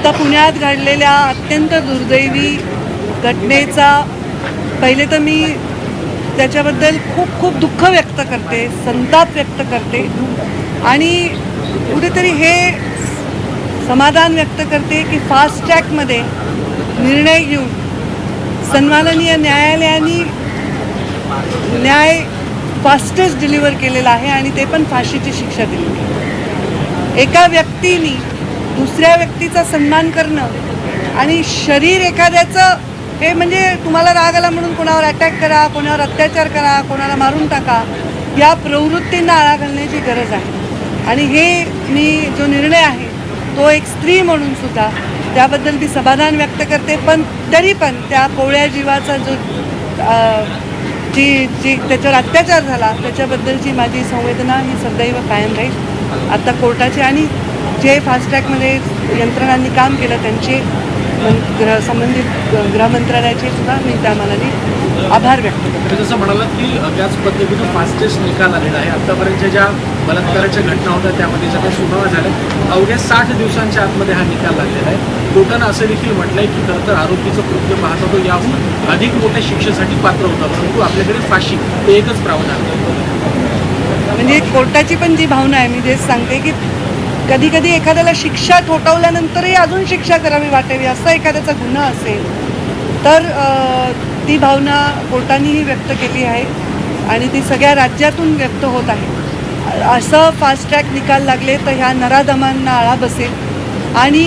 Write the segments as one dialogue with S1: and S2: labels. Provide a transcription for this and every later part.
S1: आत्ता पुण्यात घडलेल्या अत्यंत दुर्दैवी घटनेचा पहिले तर मी त्याच्याबद्दल खूप खूप दुःख व्यक्त करते, संताप व्यक्त करते आणि कुठेतरी हे समाधान व्यक्त करते की फास्ट ट्रॅकमध्ये निर्णय घेऊन सन्माननीय न्यायालयाने न्याय फास्टेस्ट डिलिव्हर केलेला आहे आणि ते पण फाशीची शिक्षा दिली. एका व्यक्तीने दुसऱ्या व्यक्तीचा सन्मान करणं आणि शरीर एखाद्याचं हे म्हणजे तुम्हाला राग आला म्हणून कोणावर अटॅक करा, कोणावर अत्याचार करा, कोणाला मारून टाका, या प्रवृत्तींना आळा घालण्याची गरज आहे. आणि हे मी जो निर्णय आहे तो एक स्त्री म्हणून सुद्धा त्याबद्दल मी समाधान व्यक्त करते. पण तरी पण त्या कोवळ्या जीवाचा जो जी त्याच्यावर अत्याचार झाला त्याच्याबद्दलची माझी संवेदना ही सदैव कायम राहील. आता कोर्टाचे आणि जे फास्ट ट्रॅकमध्ये यंत्रणांनी काम केलं त्यांचे संबंधित गृहमंत्रालयाचे सुद्धा मी त्या मनाने आभार व्यक्त करतो.
S2: जसं म्हणालात की त्याच पद्धतीनं फास्टेस्ट निकाल आलेला आहे. आत्तापर्यंतच्या ज्या बलात्काराच्या घटना होत्या त्यामध्ये ज्या काही सुनावण्या झाल्या अवघ्या 60 दिवसांच्या आतमध्ये हा निकाल लागलेला आहे. कोर्टानं असं देखील म्हटलंय की खरं तर आरोपीचं कृत्य पाहता तो याहून अधिक मोठ्या शिक्षेसाठी पात्र होता, परंतु आपल्याकडे फाशी हे एकच प्रावधान आहे.
S1: म्हणजे कोर्टाची पण जी भावना आहे, मी तेच सांगते की कधी कधी एखाद्याला शिक्षा ठोठावल्यानंतरही अजून शिक्षा करावी वाटावी असा एखाद्याचा गुन्हा असेल तर ती भावना कोर्टानेही व्यक्त केली आहे आणि ती सगळ्या राज्यातून व्यक्त होत आहे. असं फास्ट ट्रॅक निकाल लागले तर ह्या नराधमांना आळा बसेल आणि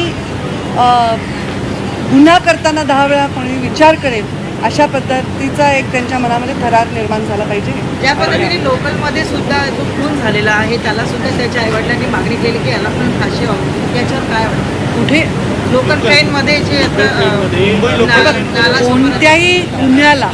S1: गुन्हा करताना 10 वेळा कोणी विचार करेल अशा पद्धतीचा एक त्यांच्या मनामध्ये थरार निर्माण झाला पाहिजे.
S3: ज्या पद्धतीने लोकलमध्ये सुद्धा जो खून झालेला आहे त्याला सुद्धा त्याच्या आईवडिलांनी मागणी केली की याला पण फाशी व्हावी, याच्यावर काय वाटतं?
S1: कुठे
S3: लोकल ट्रेनमध्ये जे
S1: कोणत्याही गुन्ह्याला